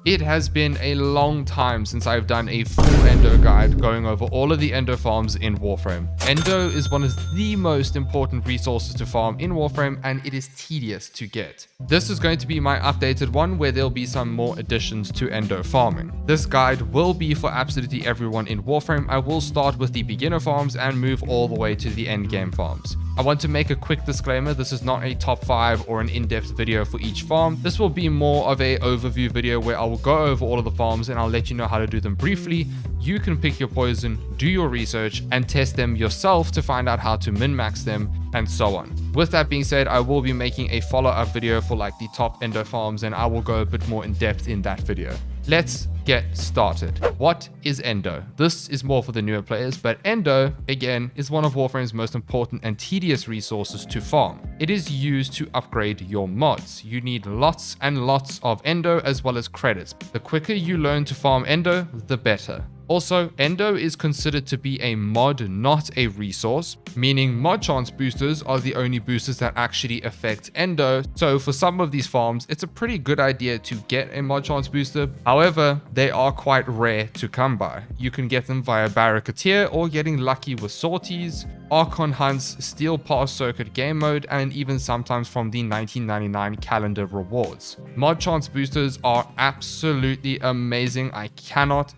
It has been a long time since I've done a full Endo guide going over all of the Endo farms in Warframe. Endo is one of the most important resources to farm in Warframe, and it is tedious to get. This is going to be my updated one where there'll be some more additions to Endo farming. This guide will be for absolutely everyone in Warframe. I will start with the beginner farms and move all the way to the end game farms. I want to make a quick disclaimer, this is not a top 5 or an in-depth video for each farm. This will be more of an overview video where I will go over all of the farms and I'll let you know how to do them briefly. You can pick your poison, do your research, and test them yourself to find out how to min-max them, and so on. With that being said, I will be making a follow-up video for like the top Endo farms, and I will go a bit more in depth in that video. Let's get started. What is Endo? This is more for the newer players, but Endo, again, is one of Warframe's most important and tedious resources to farm. It is used to upgrade your mods. You need lots and lots of Endo as well as credits. The quicker you learn to farm Endo, the better. Also, Endo is considered to be a mod, not a resource, meaning mod chance boosters are the only boosters that actually affect Endo. So for some of these farms, it's a pretty good idea to get a mod chance booster. However, they are quite rare to come by. You can get them via Barricadier or getting lucky with sorties, Archon hunts, Steelpath circuit game mode, and even sometimes from the 1999 calendar rewards. Mod chance boosters are absolutely amazing. I cannot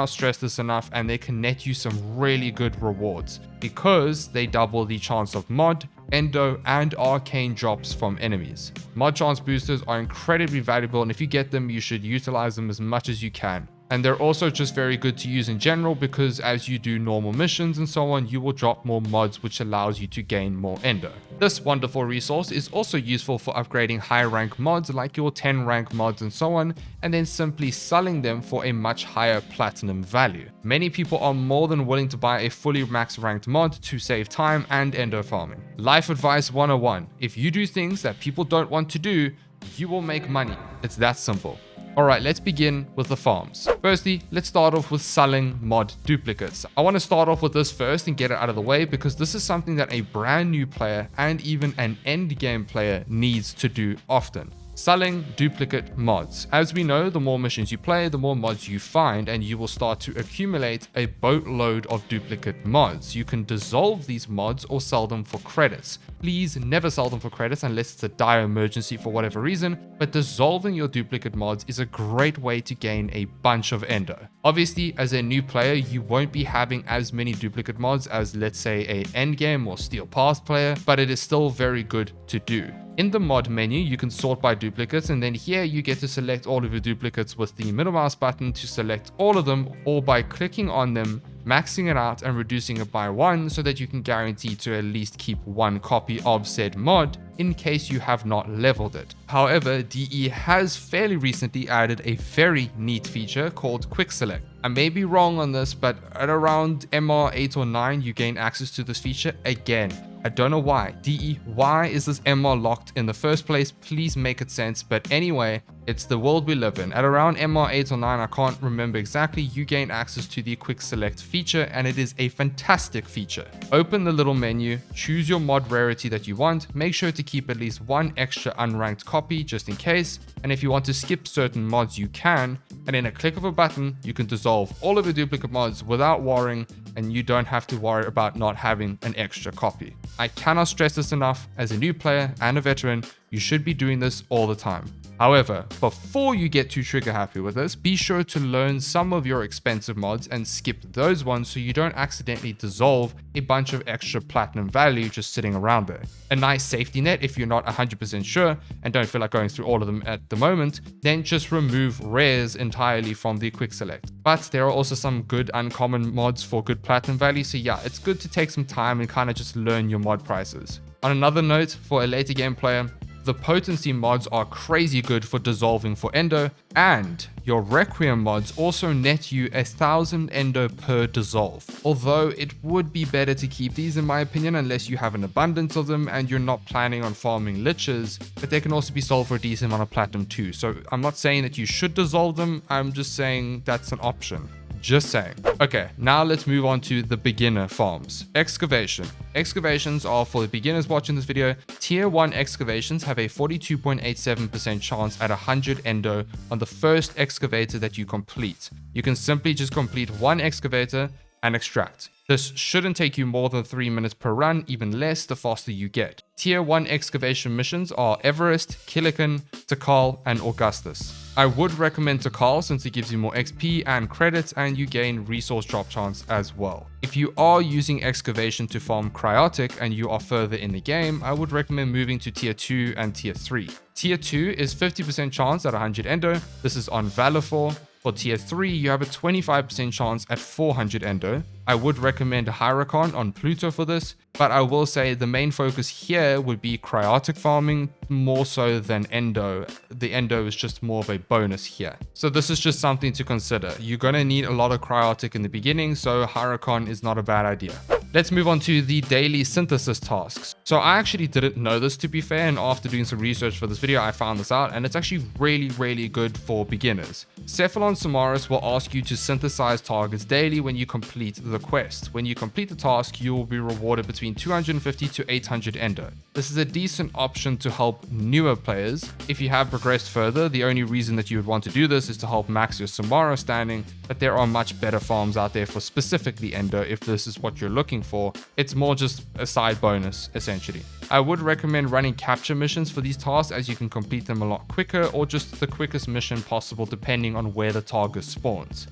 stress this enough, and they can net you some really good rewards because they double the chance of mod, Endo, and arcane drops from enemies. Mod chance boosters are incredibly valuable, and if you get them, you should utilize them as much as you can. And they're also just very good to use in general because as you do normal missions and so on, you will drop more mods, which allows you to gain more Endo. This wonderful resource is also useful for upgrading high rank mods like your 10 rank mods and so on, and then simply selling them for a much higher platinum value. Many people are more than willing to buy a fully max ranked mod to save time and Endo farming. Life advice 101. If you do things that people don't want to do, you will make money. It's that simple. Alright, let's begin with the farms. Firstly, let's start off with selling mod duplicates. I want to start off with this first and get it out of the way because this is something that a brand new player and even an end game player needs to do often. Selling duplicate mods. As we know, the more missions you play, the more mods you find, and you will start to accumulate a boatload of duplicate mods. You can dissolve these mods or sell them for credits. Please never sell them for credits unless it's a dire emergency for whatever reason, but dissolving your duplicate mods is a great way to gain a bunch of Endo. Obviously, as a new player, you won't be having as many duplicate mods as, let's say, a endgame or Steelpath player, but it is still very good to do. In the mod menu, you can sort by duplicates, and then here you get to select all of your duplicates with the middle mouse button to select all of them, or by clicking on them, maxing it out and reducing it by 1 so that you can guarantee to at least keep 1 copy of said mod in case you have not leveled it. However, DE has fairly recently added a very neat feature called Quick Select. I may be wrong on this, but at around MR 8 or 9 you gain access to this feature again. I don't know why. DE, why is this MR locked in the first place? Please make it sense. But anyway, it's the world we live in. At around MR 8 or 9, I can't remember exactly, you gain access to the Quick Select feature, and it is a fantastic feature. Open the little menu, choose your mod rarity that you want, make sure to keep at least 1 extra unranked copy just in case, and if you want to skip certain mods you can, and in a click of a button, you can dissolve all of your duplicate mods without worrying, and you don't have to worry about not having an extra copy. I cannot stress this enough. As a new player and a veteran, you should be doing this all the time. However, before you get too trigger happy with this, be sure to learn some of your expensive mods and skip those ones so you don't accidentally dissolve a bunch of extra platinum value just sitting around there. A nice safety net if you're not 100% sure and don't feel like going through all of them at the moment, then just remove rares entirely from the quick select. But there are also some good uncommon mods for good platinum value, so yeah, it's good to take some time and kind of just learn your mod prices. On another note, for a later game player, the potency mods are crazy good for dissolving for Endo, and your Requiem mods also net you 1000 Endo per dissolve. Although it would be better to keep these in my opinion unless you have an abundance of them and you're not planning on farming liches, but they can also be sold for a decent amount of platinum too. So I'm not saying that you should dissolve them, I'm just saying that's an option. Just saying. Okay, now let's move on to the beginner farms. Excavation. Excavations are for the beginners watching this video. Tier 1 excavations have a 42.87% chance at 100 endo on the first excavator that you complete. You can simply just complete one excavator and extract. This shouldn't take you more than 3 minutes per run, even less the faster you get. Tier 1 excavation missions are Everest, Killican, Tikal, and Augustus. I would recommend Tikal since it gives you more XP and credits, and you gain resource drop chance as well. If you are using excavation to farm cryotic and you are further in the game, I would recommend moving to tier 2 and tier 3. Tier 2 is 50% chance at 100 endo. This is on Valor. For tier 3, you have a 25% chance at 400 endo. I would recommend Hyricon on Pluto for this, but I will say the main focus here would be cryotic farming more so than endo. The endo is just more of a bonus here. So this is just something to consider. You're going to need a lot of cryotic in the beginning, so Hyricon is not a bad idea. Let's move on to the daily synthesis tasks. So I actually didn't know this, to be fair, and after doing some research for this video, I found this out, and it's actually really good for beginners. Cephalon Samaris will ask you to synthesize targets daily when you complete the quest. When you complete the task, you will be rewarded between 250 to 800 endo. This is a decent option to help newer players. If you have progressed further, the only reason that you would want to do this is to help max your Samara standing, but there are much better farms out there for specifically endo if this is what you're looking for. It's more just a side bonus, essentially. I would recommend running capture missions for these tasks as you can complete them a lot quicker, or just the quickest mission possible depending on where the target spawns.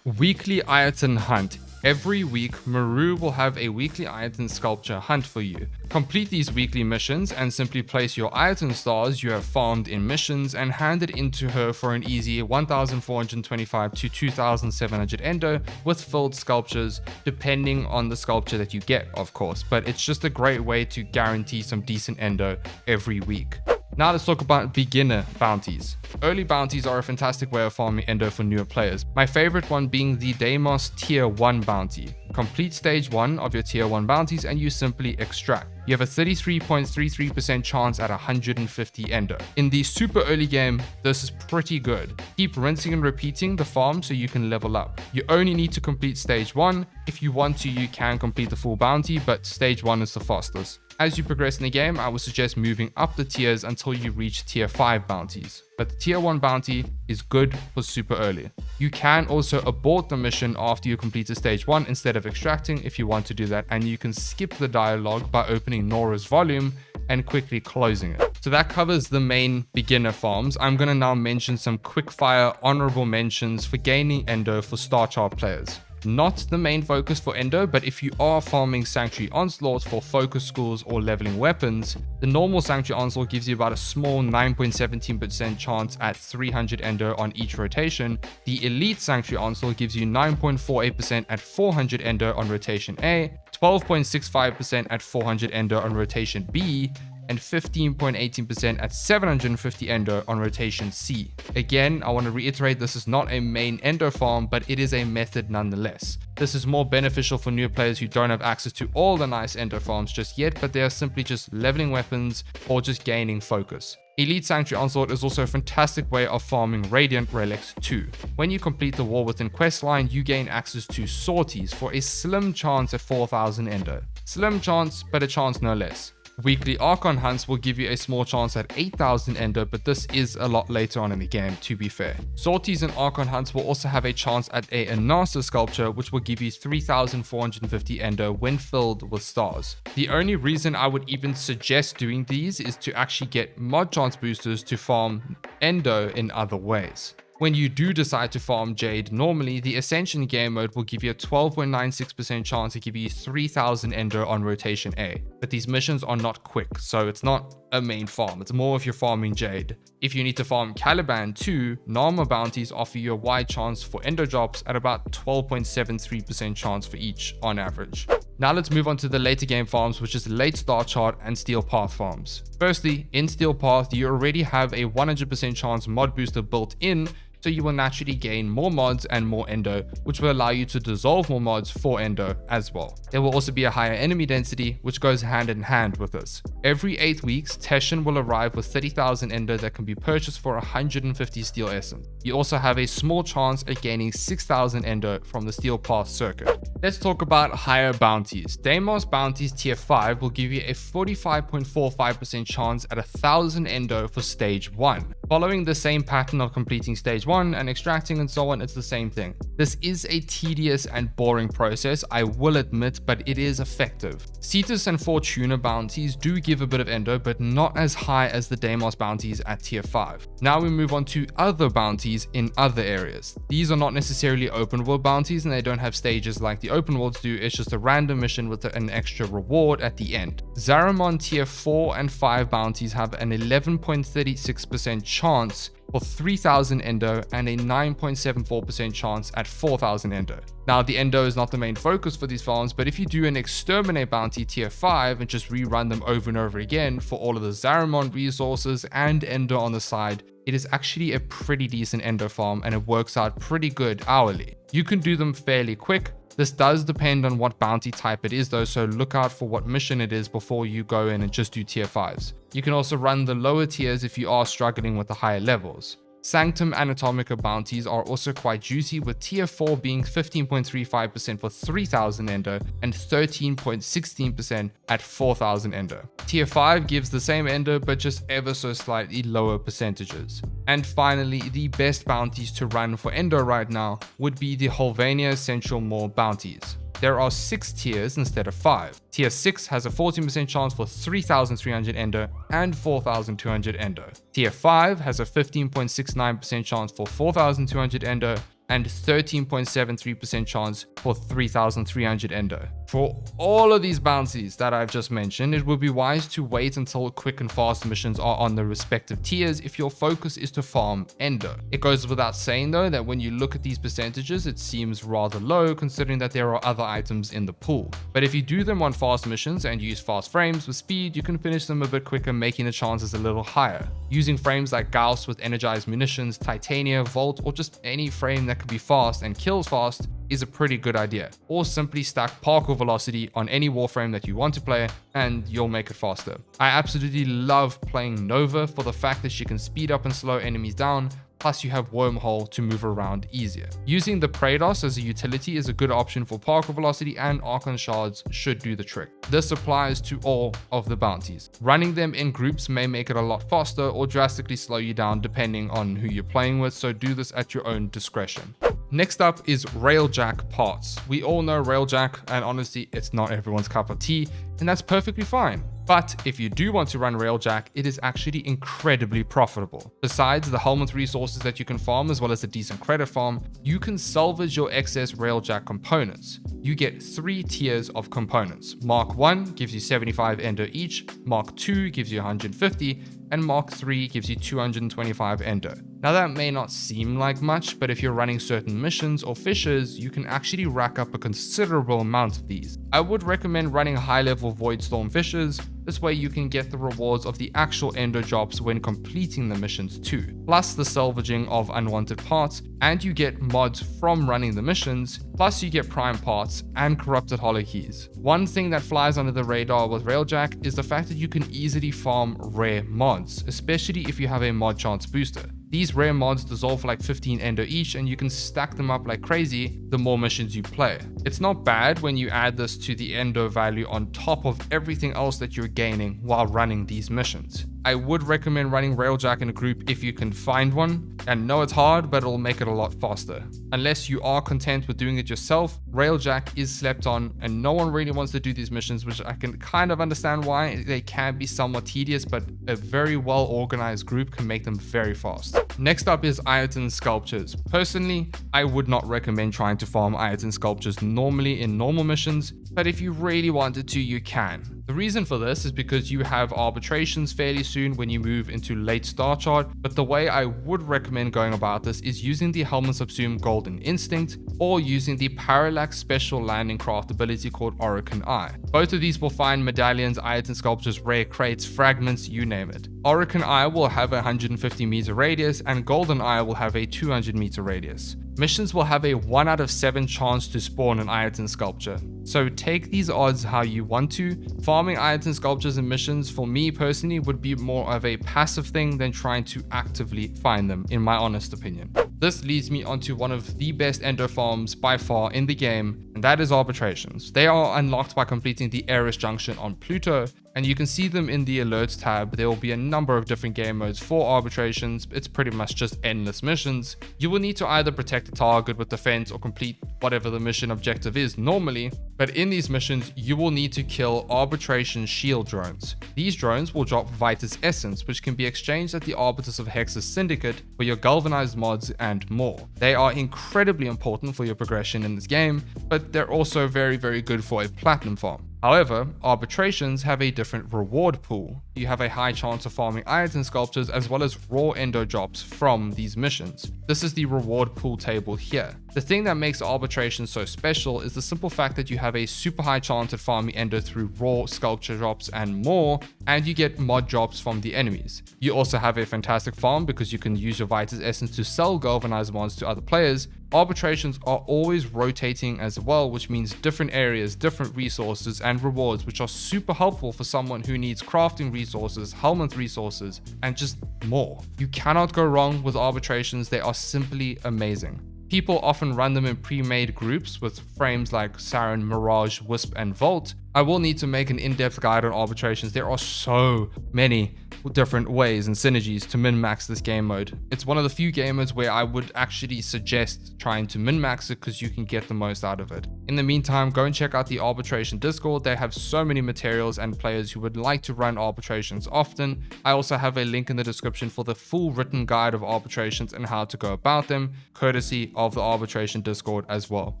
Weekly Iron Hunt. Every week, Maru will have a weekly iron sculpture hunt for you. Complete these weekly missions and simply place your iron stars you have farmed in missions and hand it into her for an easy 1425 to 2700 endo with filled sculptures, depending on the sculpture that you get, of course, but it's just a great way to guarantee some decent endo every week. Now let's talk about beginner bounties. Early bounties are a fantastic way of farming endo for newer players. My favorite one being the Deimos tier 1 bounty. Complete stage 1 of your tier 1 bounties and you simply extract. You have a 33.33% chance at 150 endo. In the super early game, this is pretty good. Keep rinsing and repeating the farm so you can level up. You only need to complete stage 1. If you want to, you can complete the full bounty, but stage 1 is the fastest. As you progress in the game, I would suggest moving up the tiers until you reach tier 5 bounties. But the tier 1 bounty is good for super early. You can also abort the mission after you complete stage 1 instead of extracting if you want to do that, and you can skip the dialogue by opening Nora's volume and quickly closing it. So that covers the main beginner farms. I'm going to now mention some quickfire honorable mentions for gaining endo for Star Chart players. Not the main focus for endo, but if you are farming Sanctuary Onslaught for focus schools or leveling weapons, the normal Sanctuary Onslaught gives you about a small 9.17% chance at 300 endo on each rotation. The Elite Sanctuary Onslaught gives you 9.48% at 400 endo on rotation A, 12.65% at 400 endo on rotation B, and 15.18% at 750 endo on rotation C. Again, I want to reiterate, this is not a main endo farm, but it is a method nonetheless. This is more beneficial for new players who don't have access to all the nice endo farms just yet, but they are simply just leveling weapons or just gaining focus. Elite Sanctuary Onslaught is also a fantastic way of farming Radiant Relics too. When you complete the War Within questline, you gain access to sorties for a slim chance at 4000 endo. Slim chance, but a chance no less. Weekly Archon hunts will give you a small chance at 8000 endo, but this is a lot later on in the game, to be fair. Sorties and Archon hunts will also have a chance at a Anasa sculpture, which will give you 3450 endo when filled with stars. The only reason I would even suggest doing these is to actually get mod chance boosters to farm endo in other ways. When you do decide to farm Jade, normally the Ascension game mode will give you a 12.96% chance to give you 3000 endo on rotation A. But these missions are not quick, so it's not a main farm, it's more if you're farming Jade. If you need to farm Caliban too, Nama bounties offer you a wide chance for endo drops at about 12.73% chance for each on average. Now let's move on to the later game farms, which is Late Star Chart and Steelpath farms. Firstly, in Steelpath, you already have a 100% chance mod booster built in so you will naturally gain more mods and more Endo, which will allow you to dissolve more mods for Endo as well. There will also be a higher enemy density, which goes hand in hand with this. Every 8 weeks, Teshin will arrive with 30,000 Endo that can be purchased for 150 Steel Essence. You also have a small chance at gaining 6,000 Endo from the Steelpath circuit. Let's talk about higher bounties. Deimos bounties tier 5 will give you a 45.45% chance at 1,000 Endo for stage 1. Following the same pattern of completing stage 1 and extracting and so on, it's the same thing. This is a tedious and boring process, I will admit, but it is effective. Cetus and Fortuna bounties do give a bit of Endo, but not as high as the Deimos bounties at tier 5. Now we move on to other bounties in other areas. These are not necessarily open world bounties and they don't have stages like the open worlds do, it's just a random mission with an extra reward at the end. Zaramon tier 4 and 5 bounties have an 11.36% chance for 3,000 Endo and a 9.74% chance at 4,000 Endo. Now the Endo is not the main focus for these farms, but if you do an Exterminate bounty tier 5 and just rerun them over and over again for all of the Zaramon resources and Endo on the side, it is actually a pretty decent Endo farm and it works out pretty good hourly. You can do them fairly quick. This does depend on what bounty type it is though, so look out for what mission it is before you go in and just do tier 5s. You can also run the lower tiers if you are struggling with the higher levels. Sanctum Anatomica bounties are also quite juicy, with tier 4 being 15.35% for 3,000 Endo and 13.16% at 4,000 Endo. Tier 5 gives the same Endo but just ever so slightly lower percentages. And finally, the best bounties to run for Endo right now would be the Holvania Central Mall bounties. There are 6 tiers instead of 5. Tier 6 has a 14% chance for 3,300 Endo and 4,200 Endo. Tier 5 has a 15.69% chance for 4,200 Endo and 13.73% chance for 3,300 Endo. For all of these bounties that I've just mentioned, it would be wise to wait until quick and fast missions are on the respective tiers if your focus is to farm Endo. It goes without saying though that when you look at these percentages, it seems rather low considering that there are other items in the pool. But if you do them on fast missions and use fast frames with speed, you can finish them a bit quicker, making the chances a little higher. Using frames like Gauss with energized munitions, Titania, Volt, or just any frame that can be fast and kills fast is a pretty good idea. Or simply stack particle velocity on any Warframe that you want to play and you'll make it faster. I absolutely love playing Nova for the fact that she can speed up and slow enemies down, plus you have Wormhole to move around easier. Using the Praedos as a utility is a good option for particle velocity, and Archon Shards should do the trick. This applies to all of the bounties. Running them in groups may make it a lot faster or drastically slow you down depending on who you're playing with, so do this at your own discretion. Next up is Railjack parts. We all know Railjack, and honestly, it's not everyone's cup of tea, and that's perfectly fine. But if you do want to run Railjack, it is actually incredibly profitable. Besides the helmet resources that you can farm as well as a decent credit farm, you can salvage your excess Railjack components. You get 3 tiers of components. Mark 1 gives you 75 Endo each, Mark 2 gives you 150, and Mark 3 gives you 225 Endo. Now that may not seem like much, but if you're running certain missions or fishes, you can actually rack up a considerable amount of these. I would recommend running high-level Voidstorm fishes. This way you can get the rewards of the actual Endo drops when completing the missions too, plus the salvaging of unwanted parts, and you get mods from running the missions, plus you get prime parts and corrupted holokeys. One thing that flies under the radar with Railjack is the fact that you can easily farm rare mods, especially if you have a mod chance booster. These rare mods dissolve for like 15 Endo each, and you can stack them up like crazy the more missions you play. It's not bad when you add this to the Endo value on top of everything else that you're gaining while running these missions. I would recommend running Railjack in a group if you can find one, and know it's hard, but it'll make it a lot faster. Unless you are content with doing it yourself, Railjack is slept on and no one really wants to do these missions, which I can kind of understand why. They can be somewhat tedious, but a very well organized group can make them very fast. Next up is Iota Sculptures. Personally, I would not recommend trying to farm Iota Sculptures normally in normal missions, but if you really wanted to, you can. The reason for this is because you have arbitrations fairly soon when you move into late star chart, but the way I would recommend going about this is using the Helmet Subsume Golden Instinct or using the Parallax Special Landing Craft ability called Orokin Eye. Both of these will find medallions, item sculptures, rare crates, fragments, you name it. Orokin Eye will have a 150 meter radius and Golden Eye will have a 200 meter radius. Missions will have a 1 out of 7 chance to spawn an Ireton sculpture. So take these odds how you want to. Farming Ireton sculptures and missions for me personally would be more of a passive thing than trying to actively find them, in my honest opinion. This leads me onto one of the best Endo farms by far in the game, and that is arbitrations. They are unlocked by completing the Eris Junction on Pluto, and you can see them in the alerts tab. There will be a number of different game modes for arbitrations. It's pretty much just endless missions. You will need to either protect the target with defense or complete whatever the mission objective is normally, but in these missions you will need to kill arbitration shield drones. These drones will drop Vitus Essence, which can be exchanged at the Arbiters of Hex's Syndicate for your galvanized mods and more. They are incredibly important for your progression in this game, but they're also very, very good for a platinum farm. However, arbitrations have a different reward pool. You have a high chance of farming Ireton sculptures as well as raw endo drops from these missions. This is the reward pool table here. The thing that makes arbitrations so special is the simple fact that you have a super high chance at farming endo through raw sculpture drops and more, and you get mod drops from the enemies. You also have a fantastic farm because you can use your Vitus Essence to sell galvanized mods to other players. Arbitrations are always rotating as well, which means different areas, different resources and rewards, which are super helpful for someone who needs crafting resources, helmet resources, and just more. You cannot go wrong with arbitrations. They are simply amazing. People often run them in pre-made groups with frames like Sarin, Mirage, Wisp, and Volt. I will need to make an in-depth guide on arbitrations. There are so many different ways and synergies to min-max this game mode. It's one of the few game modes where I would actually suggest trying to min-max it because you can get the most out of it. In the meantime, go and check out the arbitration Discord. They have so many materials and players who would like to run arbitrations often. I also have a link in the description for the full written guide of arbitrations and how to go about them, courtesy of the arbitration Discord as well.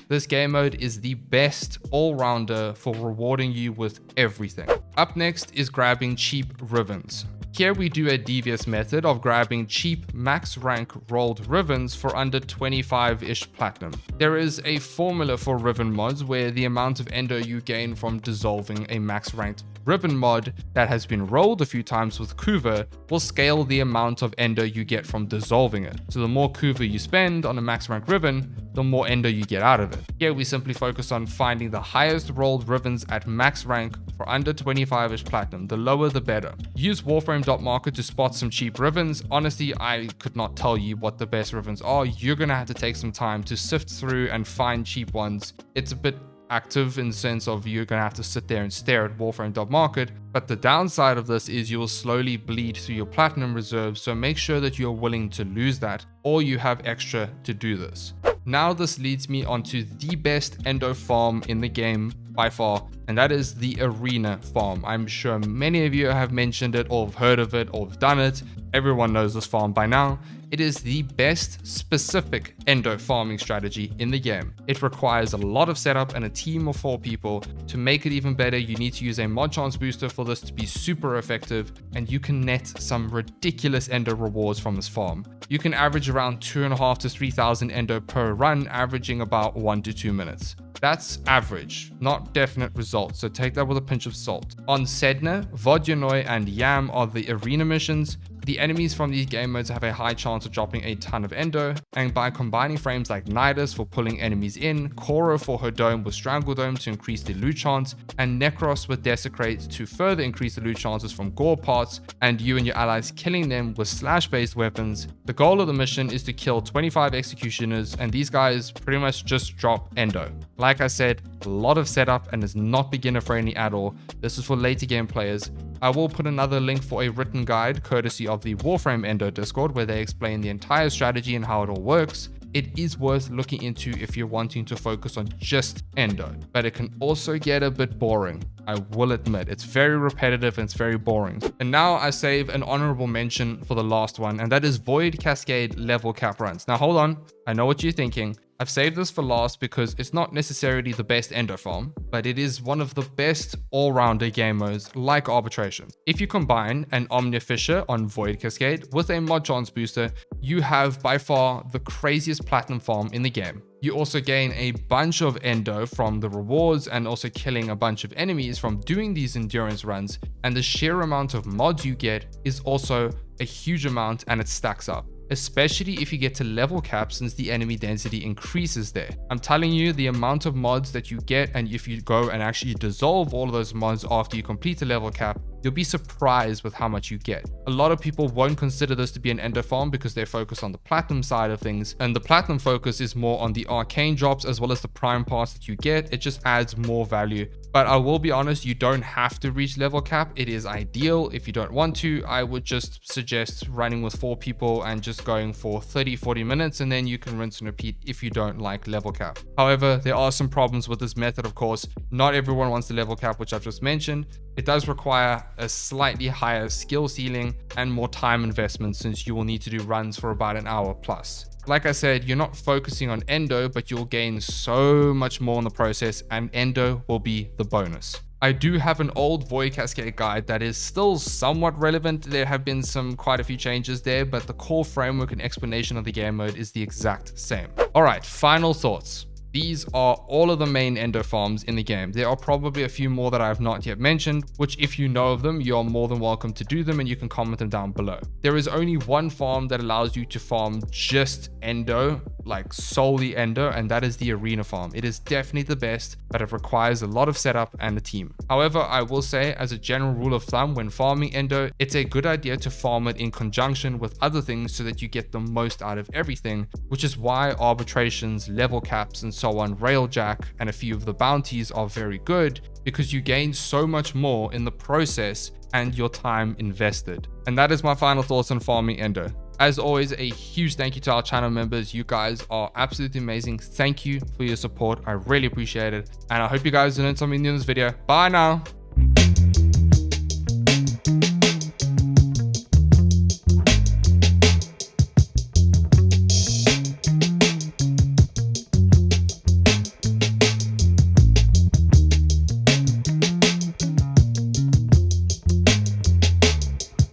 This game mode is the best all-rounder for rewarding you with everything. Up next is grabbing cheap ribbons. Here we do a devious method of grabbing cheap max rank rolled ribbons for under 25-ish platinum. There is a formula for ribbon mods where the amount of endo you gain from dissolving a max ranked ribbon mod that has been rolled a few times with Kuva will scale the amount of endo you get from dissolving it. So the more Kuva you spend on a max rank ribbon, the more endo you get out of it. Here we simply focus on finding the highest rolled ribbons at max rank for under 25-ish platinum. The lower the better. Use Warframe.market to spot some cheap ribbons. Honestly, I could not tell you what the best ribbons are. You're gonna have to take some time to sift through and find cheap ones. It's a bit active in the sense of you're gonna have to sit there and stare at Warframe.market, but the downside of this is you will slowly bleed through your platinum reserves, so make sure that you're willing to lose that or you have extra to do this. Now this leads me onto the best endo farm in the game by far, and that is the arena farm. I'm sure many of you have mentioned it or have heard of it or have done it. Everyone knows this farm by now. It is the best specific endo farming strategy in the game. It requires a lot of setup and a team of 4 people. To make it even better, you need to use a mod chance booster for this to be super effective, and you can net some ridiculous endo rewards from this farm. You can average around 2,500 to 3,000 endo per run, averaging about 1 to 2 minutes. That's average, not definite results, so take that with a pinch of salt. On Sedna, Vodyanoi, and Yam are the arena missions. The enemies from these game modes have a high chance of dropping a ton of endo, and by combining frames like Nidus for pulling enemies in, Koro for her dome with Strangle Dome to increase the loot chance, and Necros with Desecrate to further increase the loot chances from gore parts, and you and your allies killing them with slash-based weapons, the goal of the mission is to kill 25 executioners, and these guys pretty much just drop endo. Like I said, a lot of setup and is not beginner friendly at all. This is for later game players. I will put another link for a written guide courtesy of the Warframe Endo Discord where they explain the entire strategy and how it all works. It is worth looking into if you're wanting to focus on just endo, but it can also get a bit boring. I will admit, it's very repetitive and it's very boring. And now I save an honorable mention for the last one, and that is Void Cascade level cap runs. Now hold on, I know what you're thinking. I've saved this for last because it's not necessarily the best Endo farm, but it is one of the best all-rounder game modes like Arbitration. If you combine an Omnia Fisher on Void Cascade with a mod chance booster, you have by far the craziest platinum farm in the game. You also gain a bunch of Endo from the rewards and also killing a bunch of enemies from doing these endurance runs, and the sheer amount of mods you get is also a huge amount, and it stacks up, especially if you get to level cap since the enemy density increases there. I'm telling you, the amount of mods that you get, and if you go and actually dissolve all of those mods after you complete the level cap, you'll be surprised with how much you get. A lot of people won't consider this to be an Endo farm because they're focused on the platinum side of things, and the platinum focus is more on the arcane drops as well as the prime parts that you get. It just adds more value. But I will be honest, you don't have to reach level cap. It is ideal. If you don't want to, I would just suggest running with 4 people and just going for 30-40 minutes, and then you can rinse and repeat if you don't like level cap. However, there are some problems with this method, of course. Not everyone wants the level cap, which I've just mentioned. It does require a slightly higher skill ceiling and more time investment, since you will need to do runs for about an hour plus. Like I said, you're not focusing on Endo, but you'll gain so much more in the process, and Endo will be the bonus. I do have an old Void Cascade guide that is still somewhat relevant. There have been quite a few changes there, but the core framework and explanation of the game mode is the exact same. All right, final thoughts. These are all of the main Endo farms in the game. There are probably a few more that I have not yet mentioned, which if you know of them, you are more than welcome to do them, and you can comment them down below. There is only one farm that allows you to farm just Endo, like solely Endo, and that is the Arena farm. It is definitely the best, but it requires a lot of setup and a team. However, I will say, as a general rule of thumb, when farming Endo, it's a good idea to farm it in conjunction with other things so that you get the most out of everything, which is why arbitrations, level caps, and so on, railjack, and a few of the bounties are very good, because you gain so much more in the process and your time invested. And that is my final thoughts on farming Endo. As always, a huge thank you to our channel members. You guys are absolutely amazing. Thank you for your support. I really appreciate it. And I hope you guys learned something new in this video. Bye now.